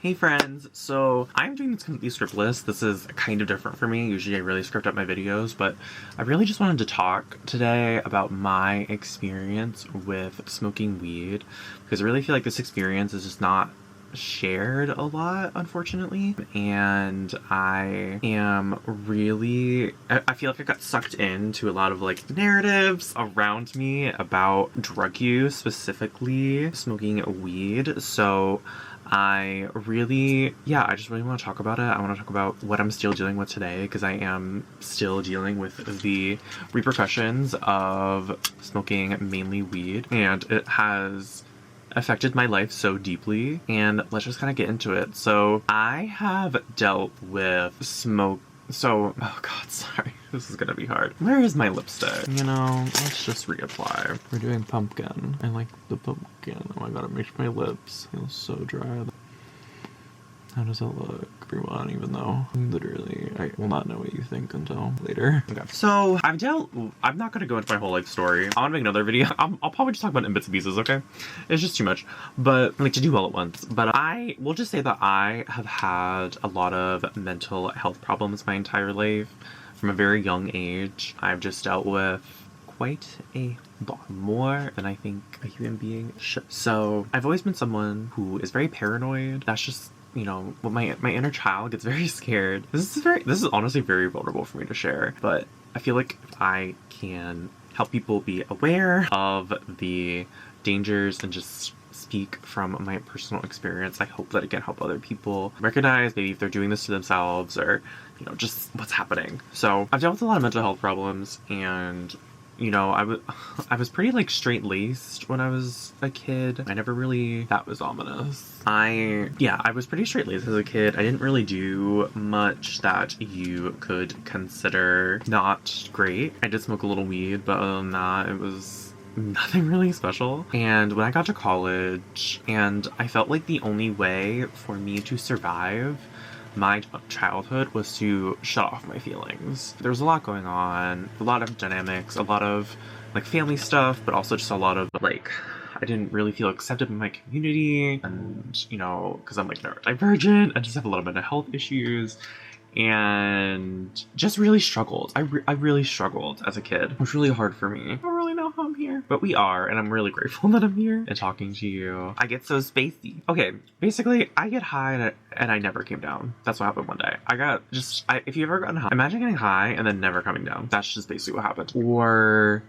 Hey friends, so I'm doing this completely scriptless. This is kind of different for me. Usually I really script up my videos, but I really just wanted to talk today about my experience with smoking weed, because I really feel like this experience is just not shared a lot, unfortunately. And I feel like I got sucked into a lot of like narratives around me about drug use, specifically smoking weed. So I just really want to talk about it. I want to talk about what I'm still dealing with today, because I am still dealing with the repercussions of smoking mainly weed, and it has affected my life so deeply. And let's just kind of get into it. So I have dealt with oh god, sorry. This is gonna be hard. Where is my lipstick? You know, let's just reapply. We're doing pumpkin. I like the pumpkin. Oh my god, it makes my lips feel so dry. How does that look, everyone? Even though literally I will not know what you think until later. Okay. So I'm not gonna go into my whole life story. I want to make another video. I'll probably just talk about it in bits and pieces, okay? It's just too much. But like to do all at once. But I will just say that I have had a lot of mental health problems my entire life. From a very young age, I've just dealt with quite a lot more than I think a human being should. So I've always been someone who is very paranoid. That's just, you know, when my inner child gets very scared. This is honestly very vulnerable for me to share, but I feel like if I can help people be aware of the dangers and just speak from my personal experience, I hope that it can help other people recognize maybe if they're doing this to themselves, or, you know, just what's happening. So I've dealt with a lot of mental health problems, and you know, I was pretty like straight-laced when I was a kid. I never really, that was ominous. I was pretty straight-laced as a kid. I didn't really do much that you could consider not great. I did smoke a little weed, but other than that, it was nothing really special. And when I got to college, and I felt like the only way for me to survive my childhood was to shut off my feelings. There was a lot going on, a lot of dynamics, a lot of like family stuff, but also just a lot of like, I didn't really feel accepted in my community, and you know, because I'm like neurodivergent, I just have a lot of mental health issues, and just really struggled. I really struggled as a kid. It was really hard for me. I don't really know how I'm here, but we are, and I'm really grateful that I'm here and talking to you. I get so spacey. Okay, basically, I get high and I never came down. That's what happened one day. If you've ever gotten high, imagine getting high and then never coming down. That's just basically what happened. Or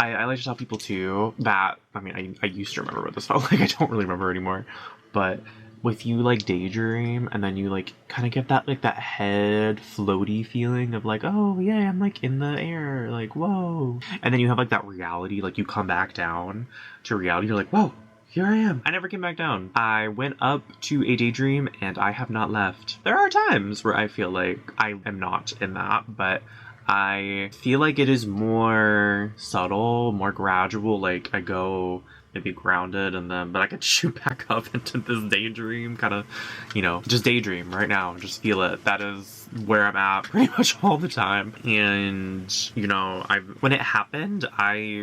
I like to tell people too that, I mean, I used to remember what this felt like. I don't really remember anymore, but if you like daydream and then you like kind of get that like that head floaty feeling of like, oh yeah, I'm like in the air, like whoa, and then you have like that reality, like you come back down to reality, you're like, whoa, here I am. I never came back down. I went up to a daydream and I have not left. There are times where I feel like I am not in that, but I feel like it is more subtle, more gradual. Like I go maybe grounded, and then but I could shoot back up into this daydream, kind of, you know, just daydream right now, just feel it. That is where I'm at pretty much all the time. And you know, when it happened,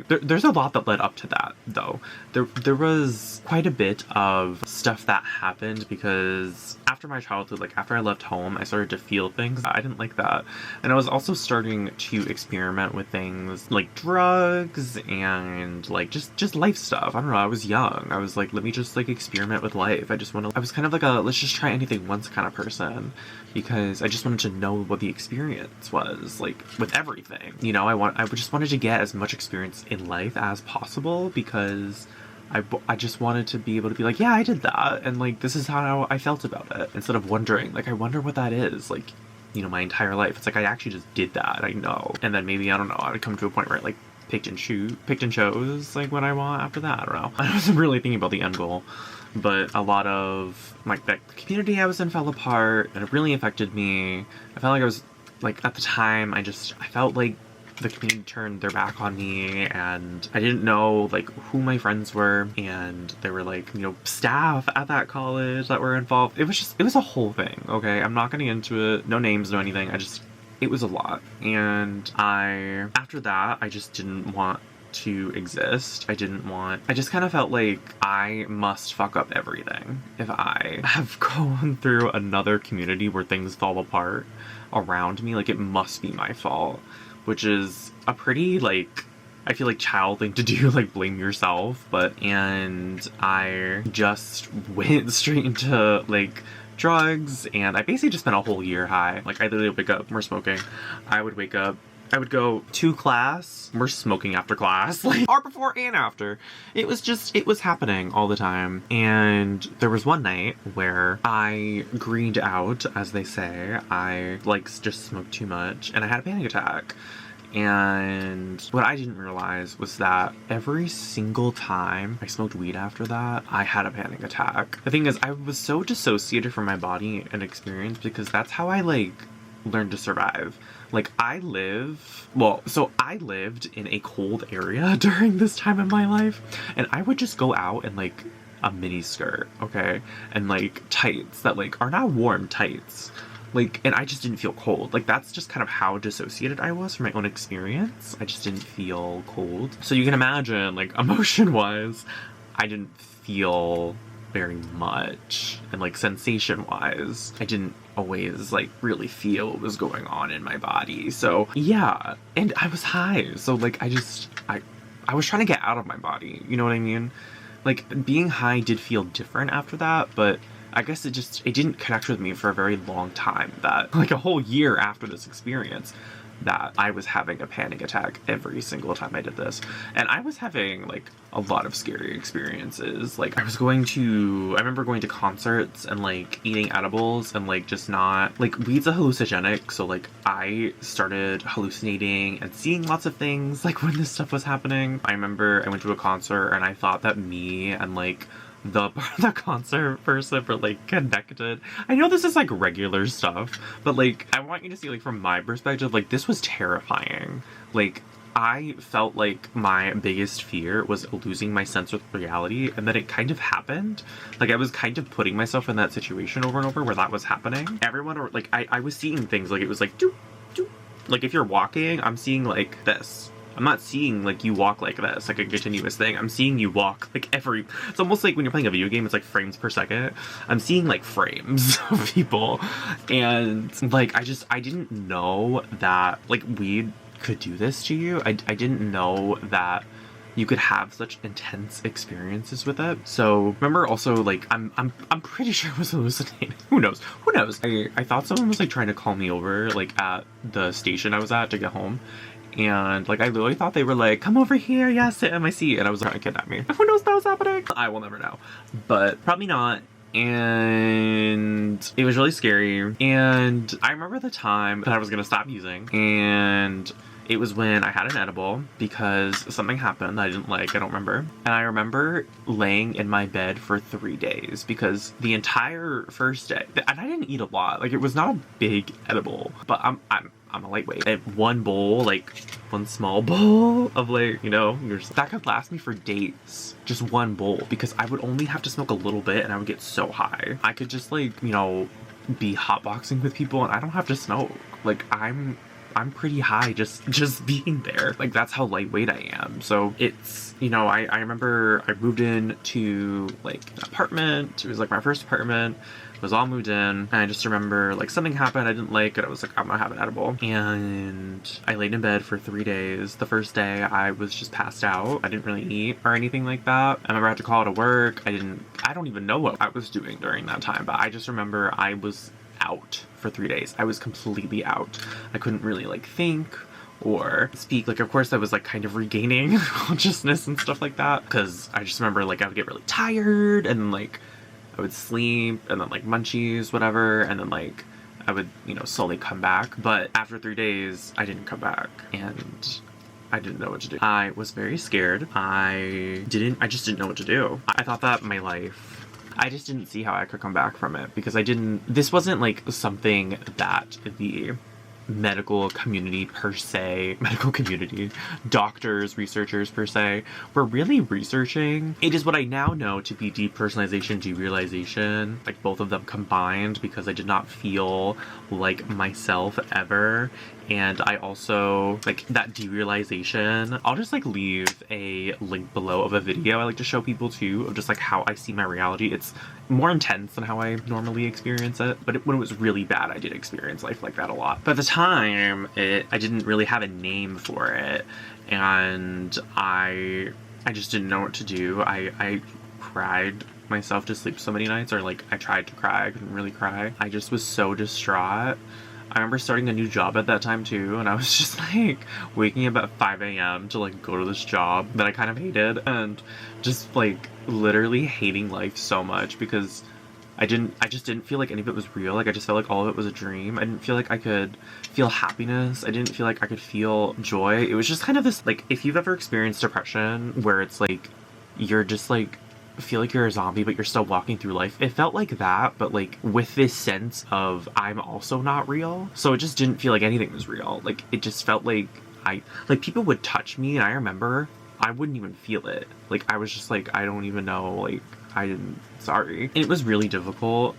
there's a lot that led up to that though. There was quite a bit of stuff that happened, because after my childhood, like after I left home, I started to feel things. I didn't like that, and I was also starting to experiment with things like drugs and like just life stuff. I don't know, I was young. I was like, let me just like experiment with life. I was kind of like a let's just try anything once kind of person, because I just wanted to know what the experience was like with everything. You know, I just wanted to get as much experience in life as possible, because I just wanted to be able to be like, yeah, I did that, and like this is how I felt about it, instead of wondering like, I wonder what that is, like, you know, my entire life. It's like I actually just did that, I know. And then maybe, I don't know, I would come to a point where I like picked and chose like what I want after that. I don't know. I wasn't really thinking about the end goal, but a lot of like the community I was in fell apart, and it really affected me. I felt like I was like, at the time, I felt like the community turned their back on me, and I didn't know like who my friends were, and there were like, you know, staff at that college that were involved. It was a whole thing. Okay, I'm not gonna get into it, no names, no anything. It was a lot, and after that, I just didn't want to exist. I just kind of felt like I must fuck up everything if I have gone through another community where things fall apart around me. Like, it must be my fault, which is a pretty, like, I feel like child thing to do, like blame yourself. And I just went straight into like drugs, and I basically just spent a whole year high. Like, I literally would wake up, we're smoking. I would wake up, I would go to class, we're smoking after class, like, or before and after. It was happening all the time. And there was one night where I greened out, as they say. I, like, just smoked too much, and I had a panic attack. And what I didn't realize was that every single time I smoked weed after that, I had a panic attack. The thing is, I was so dissociated from my body and experience because that's how I, like, learned to survive. Like, I lived in a cold area during this time in my life, and I would just go out in, like, a mini skirt, okay? And, like, tights that, like, are not warm tights. Like, and I just didn't feel cold. Like, that's just kind of how dissociated I was from my own experience. I just didn't feel cold. So you can imagine, like, emotion-wise, I didn't feel very much. And, like, sensation-wise, I didn't always, like, really feel what was going on in my body. So, yeah. And I was high. So, like, I was trying to get out of my body. You know what I mean? Like, being high did feel different after that, but I guess it didn't connect with me for a very long time, that, like, a whole year after this experience, that I was having a panic attack every single time I did this. And I was having, like, a lot of scary experiences. Like, I remember going to concerts and, like, eating edibles and, like, just not, like, weed's a hallucinogenic, so, like, I started hallucinating and seeing lots of things, like, when this stuff was happening. I remember I went to a concert and I thought that me and, like, the concert person were, like, connected. I know this is, like, regular stuff, but, like, I want you to see, like, from my perspective, like, this was terrifying. Like, I felt like my biggest fear was losing my sense of reality, and then it kind of happened. Like, I was kind of putting myself in that situation over and over where that was happening. Like, I was seeing things, like, it was like, doop, doop. Like, if you're walking, I'm seeing, like, this. I'm not seeing, like, you walk like this, like a continuous thing. I'm seeing you walk, like, it's almost like when you're playing a video game, it's like frames per second. I'm seeing, like, frames of people. And, like, I didn't know that, like, weed could do this to you. I didn't know that you could have such intense experiences with it. So, remember also, like, I'm pretty sure I was hallucinating. Who knows? I thought someone was, like, trying to call me over, like, at the station I was at to get home. And, like, I literally thought they were like, come over here, yeah, sit in my seat. And I was trying to kidnap me. Who knows that was happening? I will never know. But probably not. And it was really scary. And I remember the time that I was gonna stop using. And it was when I had an edible because something happened that I didn't like. I don't remember. And I remember laying in my bed for 3 days because the entire first day, and I didn't eat a lot. Like, it was not a big edible, but I'm a lightweight. And one bowl, like, one small bowl of, like, you know, that could last me for days. Just one bowl, because I would only have to smoke a little bit and I would get so high. I could just, like, you know, be hotboxing with people and I don't have to smoke. Like, I'm pretty high just being there. Like, that's how lightweight I am. So it's, you know, I remember I moved in to, like, an apartment. It was, like, my first apartment. It was all moved in. And I just remember, like, something happened I didn't like it. I was like, I'm gonna have an edible. And I laid in bed for 3 days. The first day I was just passed out. I didn't really eat or anything like that. I remember I had to call to work. I don't even know what I was doing during that time, but I just remember I was out for 3 days. I was completely out. I couldn't really, like, think or speak. Like, of course I was, like, kind of regaining consciousness and stuff like that, because I just remember, like, I would get really tired and, like, I would sleep and then, like, munchies, whatever, and then, like, I would, you know, slowly come back. But after 3 days I didn't come back and I didn't know what to do. I was very scared. I just didn't know what to do. I thought that my life, I just didn't see how I could come back from it, because this wasn't, like, something that the medical community per se, medical community, doctors, researchers per se, were really researching. It is what I now know to be depersonalization, derealization, like both of them combined, because I did not feel like myself ever. And I also, like, that derealization, I'll just, like, leave a link below of a video I like to show people, too, of just, like, how I see my reality. It's more intense than how I normally experience it, but when it was really bad, I did experience life like that a lot. But at the time, I didn't really have a name for it, and I just didn't know what to do. I cried myself to sleep so many nights, or, like, I tried to cry, I couldn't really cry. I just was so distraught. I remember starting a new job at that time too, and I was just like waking up at 5 a.m. to like go to this job that I kind of hated, and just like literally hating life so much because I just didn't feel like any of it was real. Like, I just felt like all of it was a dream. I didn't feel like I could feel happiness. I didn't feel like I could feel joy. It was just kind of this, like, if you've ever experienced depression where it's like you're just like feel like you're a zombie but you're still walking through life. It felt like that, but like with this sense of I'm also not real. So it just didn't feel like anything was real. Like, it just felt like people would touch me, and I remember I wouldn't even feel it. Like, I was just like, I don't even know, like, sorry. It was really difficult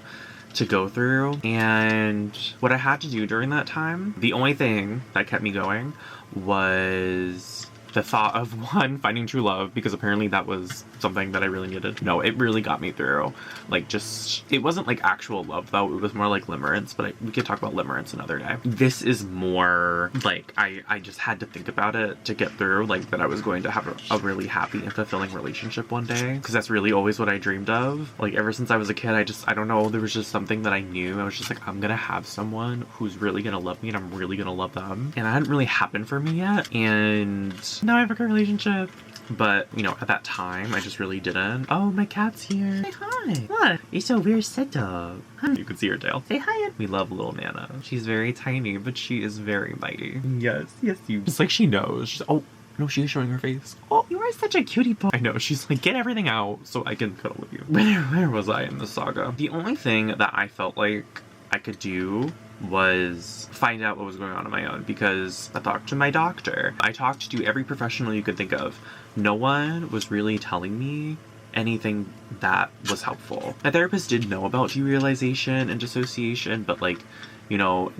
to go through, and what I had to do during that time, the only thing that kept me going was the thought of, one, finding true love, because apparently that was something that I really needed. No, it really got me through. Like, just, it wasn't like actual love though, it was more like limerence, but we could talk about limerence another day. This is more like, I just had to think about it to get through, like, that I was going to have a really happy and fulfilling relationship one day, because that's really always what I dreamed of. Like, ever since I was a kid, I don't know, there was just something that I knew. I was just like, I'm gonna have someone who's really gonna love me, and I'm really gonna love them. And that hadn't really happened for me yet, and now I have a good relationship. But, you know, at that time, I just really didn't. Oh, my cat's here. Say hi. What? You're so weird, set dog. Huh? You can see her tail. Say hi. We love little Nana. She's very tiny, but she is very mighty. Yes, you. It's like she knows. She's, oh, no, she's showing her face. Oh, you are such a cutie pie. I know, she's like, get everything out so I can cuddle with you. Where was I in the saga? The only thing that I felt like I could do was find out what was going on my own, because I talked to my doctor. I talked to every professional you could think of. No one was really telling me anything that was helpful. My therapist did know about derealization and dissociation, but, like, you know,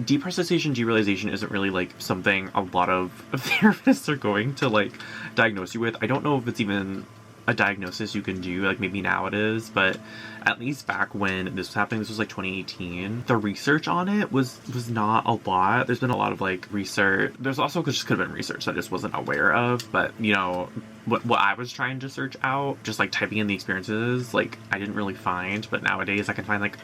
depersonalization, derealization isn't really like something a lot of therapists are going to like diagnose you with. I don't know if it's even a diagnosis you can do, like maybe now it is, but at least back when this was happening, this was like 2018, the research on it was not a lot. There's been a lot of like research. There's also just could have been research that I just wasn't aware of, but you know, what I was trying to search out, just like typing in the experiences, like I didn't really find, but nowadays I can find like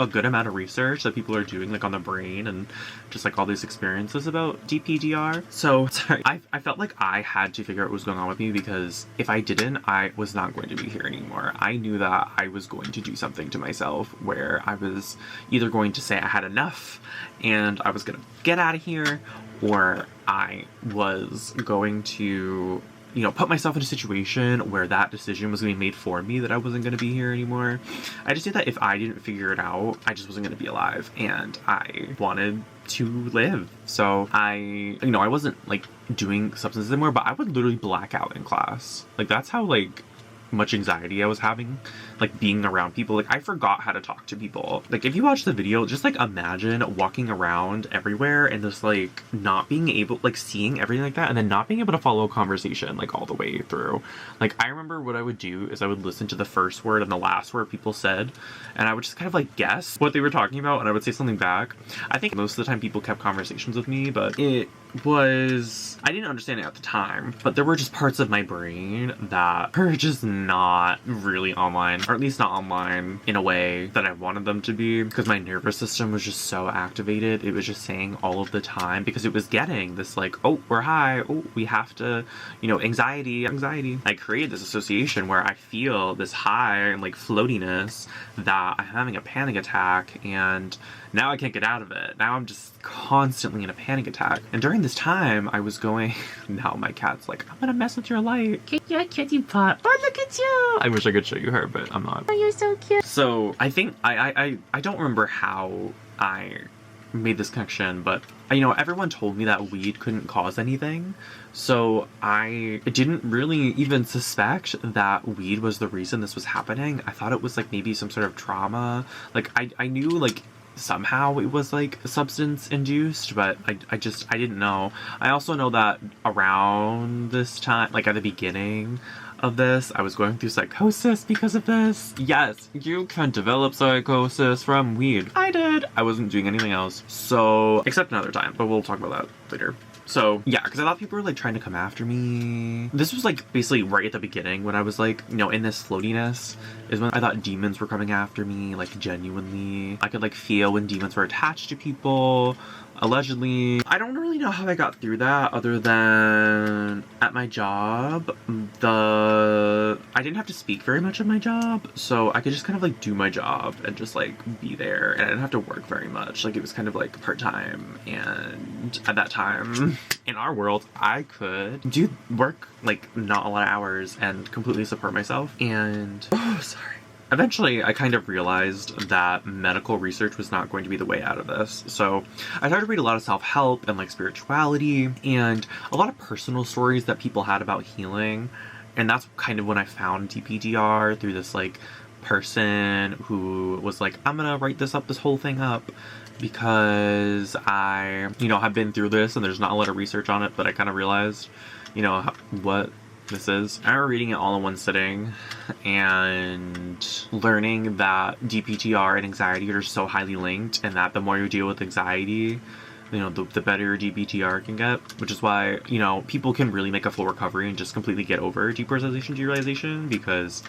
a good amount of research that people are doing like on the brain and just like all these experiences about DPDR. So sorry, I felt like I had to figure out what was going on with me, because if I didn't, I was not going to be here anymore. I knew that I was going to do something to myself where I was either going to say I had enough and I was gonna get out of here, or I was going to, you know, put myself in a situation where that decision was going to be made for me, that I wasn't going to be here anymore. I just knew that if I didn't figure it out, I just wasn't going to be alive, and I wanted to live. So I wasn't like doing substances anymore, but I would literally black out in class. Like, that's how like much anxiety I was having, like being around people. Like, I forgot how to talk to people. Like, if you watch the video, just like imagine walking around everywhere and just like not being able, like seeing everything like that, and then not being able to follow a conversation like all the way through. Like, I remember what I would do is I would listen to the first word and the last word people said, and I would just kind of like guess what they were talking about, and I would say something back. I think most of the time people kept conversations with me, but I didn't understand it at the time, but there were just parts of my brain that were just not really online, or at least not online in a way that I wanted them to be, because my nervous system was just so activated. It was just saying all of the time, because it was getting this like, oh, we're high, oh, we have to, you know, anxiety. I created this association where I feel this high and like floatiness that I'm having a panic attack, and now I can't get out of it. Now I'm just constantly in a panic attack. And during this time, I was going, now my cat's like, I'm gonna mess with your light. Yeah, kitty pot. Oh, look at you. I wish I could show you her, but I'm not. Oh, you're so cute. So I think, I don't remember how I made this connection, but you know, everyone told me that weed couldn't cause anything, so I didn't really even suspect that weed was the reason this was happening. I thought it was like maybe some sort of trauma. Like I knew like somehow it was like substance induced, but I didn't know. I also know that around this time, like at the beginning of this, I was going through psychosis because of this. Yes, you can develop psychosis from weed. I did. I wasn't doing anything else. So, except another time, but we'll talk about that later. So, yeah, because I thought people were, like, trying to come after me. This was, like, basically right at the beginning when I was, like, you know, in this floatiness is when I thought demons were coming after me, like, genuinely. I could, like, feel when demons were attached to people. Allegedly. I don't really know how I got through that other than at my job, I didn't have to speak very much at my job, so I could just kind of like do my job and just like be there, and I didn't have to work very much. Like it was kind of like part-time, and at that time in our world I could do work like not a lot of hours and completely support myself. And eventually, I kind of realized that medical research was not going to be the way out of this. So I started to read a lot of self-help and like spirituality and a lot of personal stories that people had about healing. And that's kind of when I found DPDR, through this like person who was like, I'm gonna write this whole thing up because I, you know, have been through this and there's not a lot of research on it, but I kind of realized, you know, what this is. I remember reading it all in one sitting and learning that DPTR and anxiety are so highly linked, and that the more you deal with anxiety, you know, the better your DPTR can get, which is why, you know, people can really make a full recovery and just completely get over depersonalization derealization because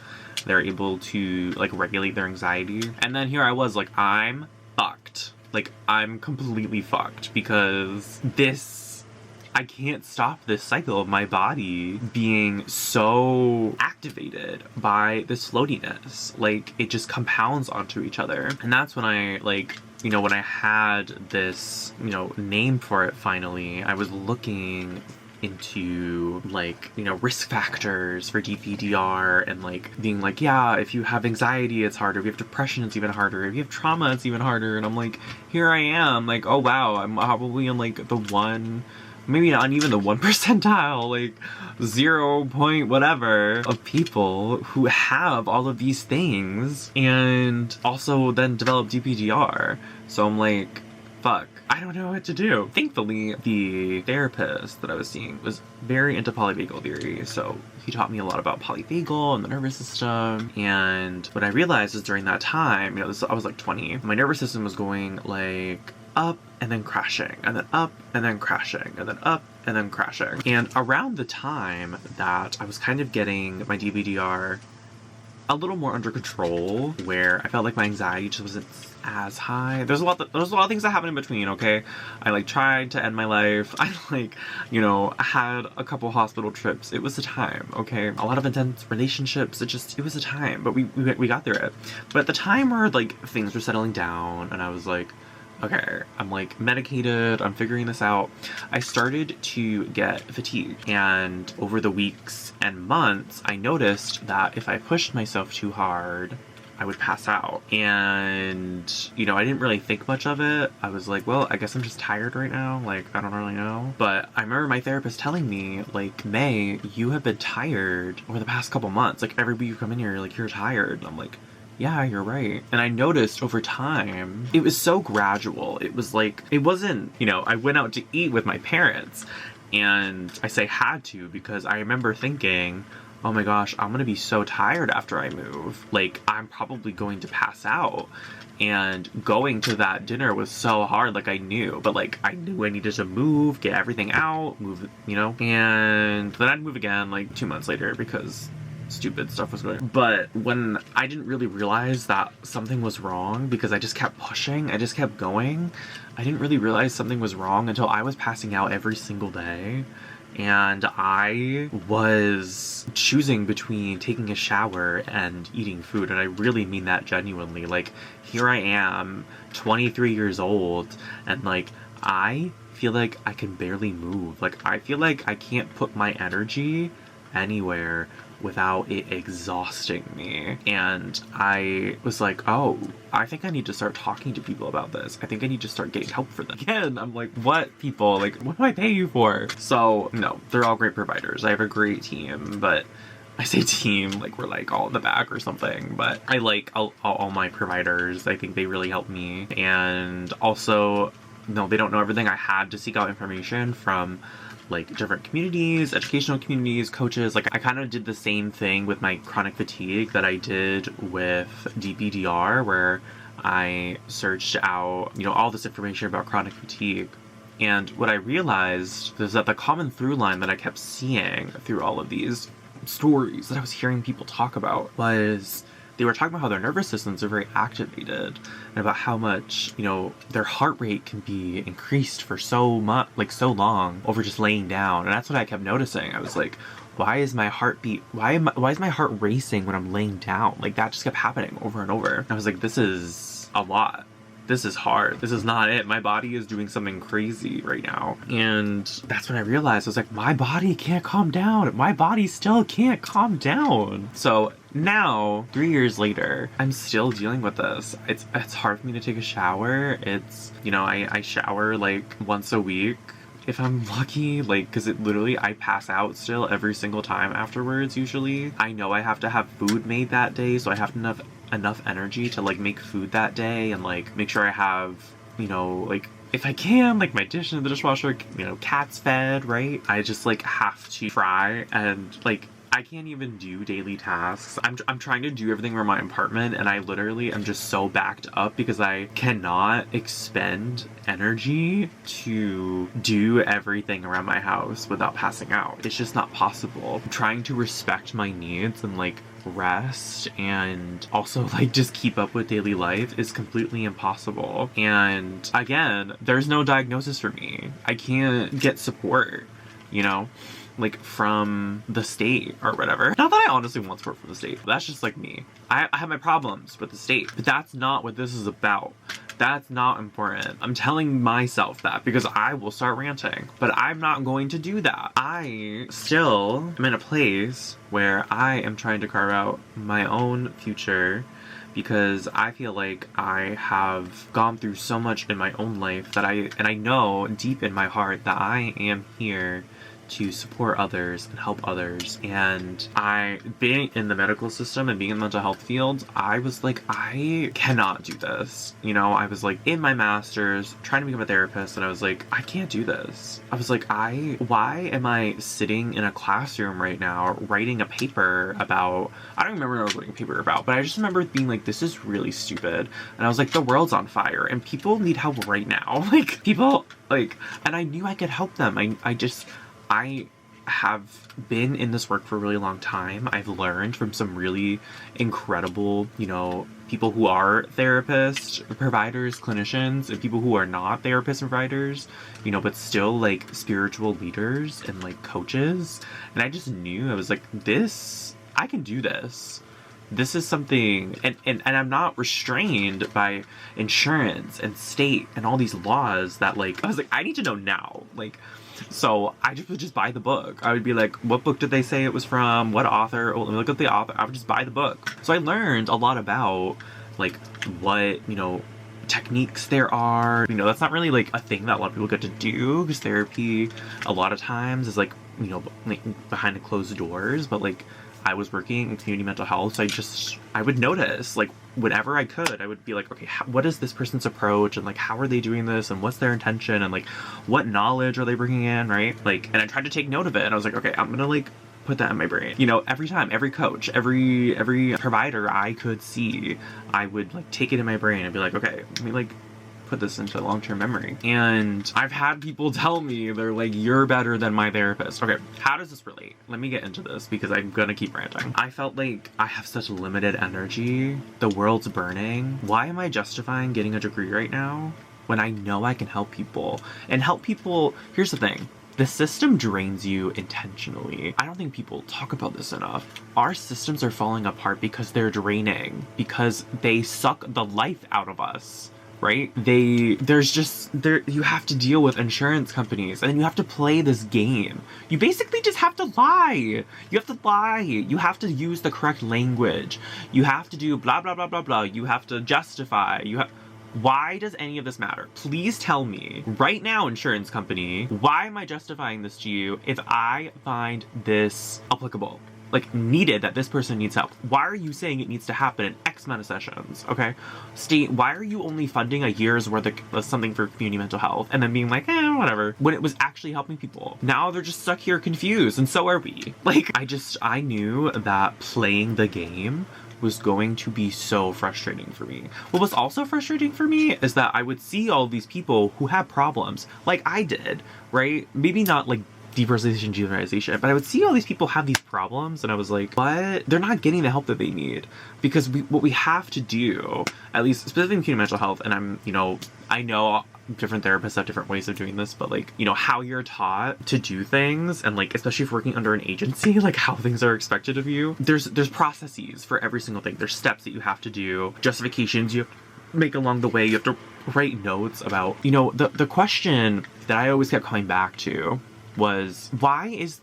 they're able to like regulate their anxiety. And then here I was like, I'm fucked. Like, I'm completely fucked because I can't stop this cycle of my body being so activated by this floatiness. Like, it just compounds onto each other. And that's when I, like, you know, when I had this, you know, name for it finally, I was looking into, like, you know, risk factors for DPDR and, like, being like, yeah, if you have anxiety, it's harder. If you have depression, it's even harder. If you have trauma, it's even harder. And I'm like, here I am. Like, oh, wow, I'm probably in, like, the one... maybe not even the 1 percentile, like 0 point whatever of people who have all of these things and also then develop DPDR. So I'm like, fuck, I don't know what to do. Thankfully, the therapist that I was seeing was very into polyvagal theory, so he taught me a lot about polyvagal and the nervous system. And what I realized is during that time, you know, I was like 20, my nervous system was going like up and then crashing, and then up and then crashing, and then up and then crashing. And around the time that I was kind of getting my DPDR a little more under control, where I felt like my anxiety just wasn't as high. There's a lot of things that happened in between, okay? I like tried to end my life. I like, you know, had a couple hospital trips. It was a time, okay? A lot of intense relationships. It was a time, but we got through it. But at the time where like things were settling down and I was like, okay, I'm like medicated, I'm figuring this out, I started to get fatigue. And over the weeks and months, I noticed that if I pushed myself too hard, I would pass out. And, you know, I didn't really think much of it. I was like, well, I guess I'm just tired right now. Like, I don't really know. But I remember my therapist telling me, like, May, you have been tired over the past couple months. Like, every week you come in here, like, you're tired. And I'm like, yeah, you're right. And I noticed over time, it was so gradual. It was like, it wasn't, you know, I went out to eat with my parents, and I say had to because I remember thinking, oh my gosh, I'm gonna be so tired after I move. Like, I'm probably going to pass out. And going to that dinner was so hard, like I knew, but like I knew I needed to move, get everything out, move, you know? And then I'd move again like 2 months later because stupid stuff was going on. But when I didn't really realize that something was wrong because I just kept pushing, I just kept going, I didn't really realize something was wrong until I was passing out every single day. And I was choosing between taking a shower and eating food. And I really mean that genuinely. Like, here I am, 23 years old, and like, I feel like I can barely move. Like, I feel like I can't put my energy anywhere without it exhausting me. And I was like, oh, I think I need to start talking to people about this. I think I need to start getting help for them. Again, I'm like, what people? Like, what do I pay you for? So, no, they're all great providers. I have a great team, but I say team, like we're like all in the back or something, but I like all my providers. I think they really help me. And also, no, they don't know everything. I had to seek out information from like different communities, educational communities, coaches. Like I kind of did the same thing with my chronic fatigue that I did with DBDR, where I searched out, you know, all this information about chronic fatigue. And what I realized is that the common through line that I kept seeing through all of these stories that I was hearing people talk about was they were talking about how their nervous systems are very activated and about how much, you know, their heart rate can be increased for so much, like so long over just laying down. And that's what I kept noticing. I was like, why is my heartbeat, why is my heart racing when I'm laying down? Like that just kept happening over and over. I was like, this is a lot. This is hard. This is not it. My body is doing something crazy right now. And that's when I realized, I was like, my body can't calm down. My body still can't calm down. So now, 3 years later, I'm still dealing with this. It's hard for me to take a shower. It's, you know, I shower like once a week if I'm lucky, like, because it literally, I pass out still every single time afterwards usually. I know I have to have food made that day, so I have enough energy to like make food that day and like make sure I have, you know, like if I can, like my dish in the dishwasher, you know, cats fed, right? I just like have to try, and like I can't even do daily tasks. I'm trying to do everything around my apartment, and I literally am just so backed up because I cannot expend energy to do everything around my house without passing out. It's just not possible. I'm trying to respect my needs and like rest and also like just keep up with daily life is completely impossible. And again, there's no diagnosis for me. I can't get support, you know, like from the state or whatever. Not that I honestly want support from the state, but that's just like me. I have my problems with the state, but that's not what this is about. That's not important. I'm telling myself that because I will start ranting, but I'm not going to do that. I still am in a place where I am trying to carve out my own future because I feel like I have gone through so much in my own life that I know deep in my heart that I am here to support others and help others. And being in the medical system and being in the mental health field, I was like, I cannot do this. You know, I was like in my master's trying to become a therapist, and I was like, I can't do this. I was like, why am I sitting in a classroom right now writing a paper about, I don't remember what I was writing a paper about, but I just remember being like, this is really stupid. And I was like, the world's on fire and people need help right now. Like people like, and I knew I could help them. I have been in this work for a really long time. I've learned from some really incredible, you know, people who are therapists, providers, clinicians, and people who are not therapists and providers, you know, but still like spiritual leaders and like coaches. And I just knew, I was like, I can do this. This is something, and I'm not restrained by insurance and state and all these laws that like, I was like, I need to know now. Like, so I would just buy the book. I would be like, what book did they say it was from? What author? Oh, let me look at the author. I would just buy the book. So I learned a lot about like what, you know, techniques there are. You know, that's not really like a thing that a lot of people get to do because therapy a lot of times is like, you know, like behind the closed doors, but like I was working in community mental health, so I would notice, like, whenever I could, I would be like, okay, what is this person's approach, and like, how are they doing this, and what's their intention, and like, what knowledge are they bringing in, right? Like, and I tried to take note of it, and I was like, okay, I'm gonna like put that in my brain. You know, every time, every coach, every provider I could see, I would like take it in my brain and be like, okay, let me like put this into long-term memory. And I've had people tell me, they're like, you're better than my therapist. Okay, how does this relate? Let me get into this because I'm gonna keep ranting. I felt like I have such limited energy. The world's burning. Why am I justifying getting a degree right now when I know I can help people? And help people, here's the thing. The system drains you intentionally. I don't think people talk about this enough. Our systems are falling apart because they're draining, because they suck the life out of us. right? You have to deal with insurance companies, and then you have to play this game. You basically just have to lie. You have to lie. You have to use the correct language. You have to do blah, blah, blah, blah, blah. You have to justify. Why does any of this matter? Please tell me right now, insurance company, why am I justifying this to you if I find this applicable? Like, needed, that this person needs help. Why are you saying it needs to happen in X amount of sessions, okay? State, why are you only funding a year's worth of something for community mental health and then being like, whatever, when it was actually helping people? Now they're just stuck here confused, and so are we. Like, I knew that playing the game was going to be so frustrating for me. What was also frustrating for me is that I would see all these people who have problems, like I did, right? Maybe not like depersonalization, generalization, but I would see all these people have these problems, and I was like, what? They're not getting the help that they need. Because what we have to do, at least specifically in community mental health, and I know different therapists have different ways of doing this, but like, how you're taught to do things, and like, especially if working under an agency, like how things are expected of you, there's processes for every single thing. There's steps that you have to do, justifications you have to make along the way, you have to write notes about, the question that I always kept coming back to was, why is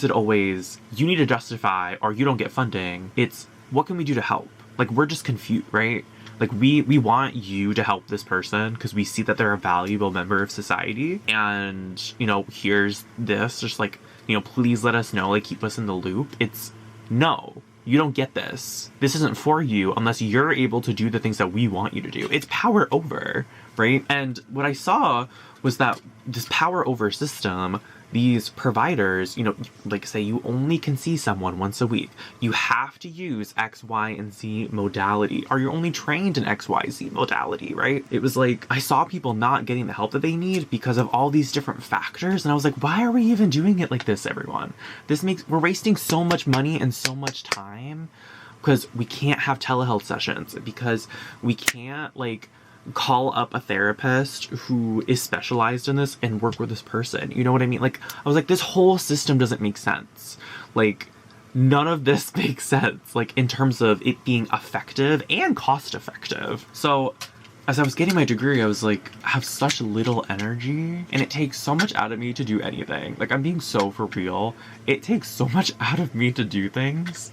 it always you need to justify or you don't get funding? It's, what can we do to help? Like, we're just confused, right? Like, we want you to help this person because we see that they're a valuable member of society, and here's this, just like, please let us know, like, keep us in the loop. It's, no, you don't get this. This isn't for you unless you're able to do the things that we want you to do. It's power over, right? And what I saw was that this power over system, these providers, like, say you only can see someone once a week. You have to use X, Y, and Z modality. Or you're only trained in X, Y, Z modality, right? It was like, I saw people not getting the help that they need because of all these different factors. And I was like, why are we even doing it like this, everyone? We're wasting so much money and so much time because we can't have telehealth sessions, because we can't, like, call up a therapist who is specialized in this and work with this person. You know what I mean? Like, I was like, this whole system doesn't make sense. Like, none of this makes sense, like, in terms of it being effective and cost effective. So as I was getting my degree, I was like, I have such little energy, and it takes so much out of me to do anything. Like, I'm being so for real. It takes so much out of me to do things.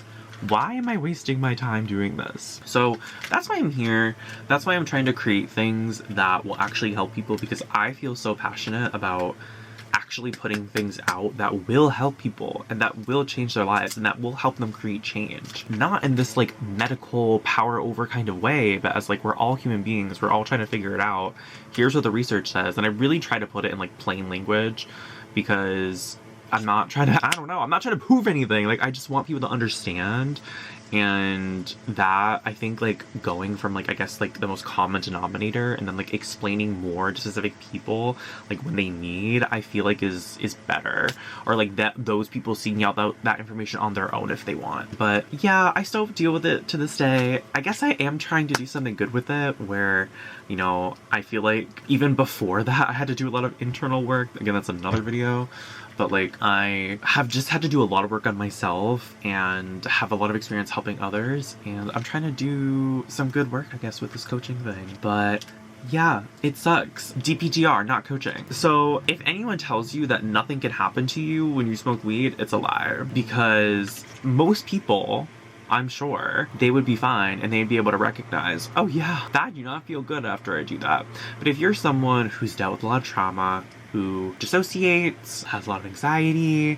Why am I wasting my time doing this? So that's why I'm here. That's why I'm trying to create things that will actually help people, because I feel so passionate about actually putting things out that will help people and that will change their lives and that will help them create change. Not in this like medical power over kind of way, but as like, we're all human beings. We're all trying to figure it out. Here's what the research says. And I really try to put it in like plain language, because I'm not trying to prove anything. Like, I just want people to understand. And that, I think, like, going from, like, I guess, like, the most common denominator and then, like, explaining more to specific people, like, when they need, I feel like is better. Or, like, that those people seeking out that information on their own if they want. But, yeah, I still deal with it to this day. I guess I am trying to do something good with it, where, I feel like even before that, I had to do a lot of internal work. Again, that's another video. But, like, I have just had to do a lot of work on myself and have a lot of experience helping others. And I'm trying to do some good work, I guess, with this coaching thing. But yeah, it sucks. DPTR, not coaching. So if anyone tells you that nothing can happen to you when you smoke weed, it's a liar. Because most people, I'm sure, they would be fine and they'd be able to recognize, oh yeah, I do not feel good after I do that. But if you're someone who's dealt with a lot of trauma, who dissociates, has a lot of anxiety,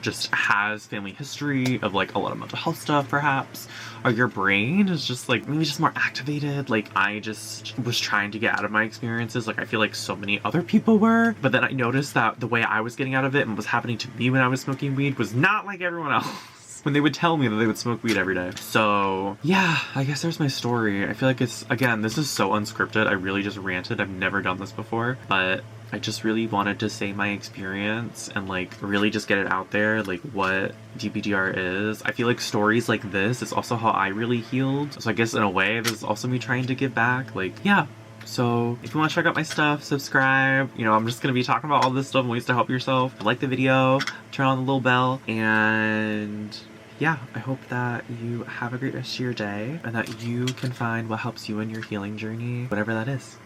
just has family history of like a lot of mental health stuff perhaps, or your brain is just like maybe just more activated, like I just was trying to get out of my experiences, like I feel like so many other people were, but then I noticed that the way I was getting out of it and was happening to me when I was smoking weed was not like everyone else. When they would tell me that they would smoke weed every day. So yeah, I guess there's my story. I feel like it's, again, this is so unscripted. I really just ranted. I've never done this before, but I just really wanted to say my experience and like really just get it out there, like what DPDR is. I feel like stories like this is also how I really healed. So I guess in a way, this is also me trying to give back. Like, yeah. So if you want to check out my stuff, subscribe. I'm just going to be talking about all this stuff and ways to help yourself. Like the video, turn on the little bell, and yeah, I hope that you have a great rest of your day and that you can find what helps you in your healing journey, whatever that is.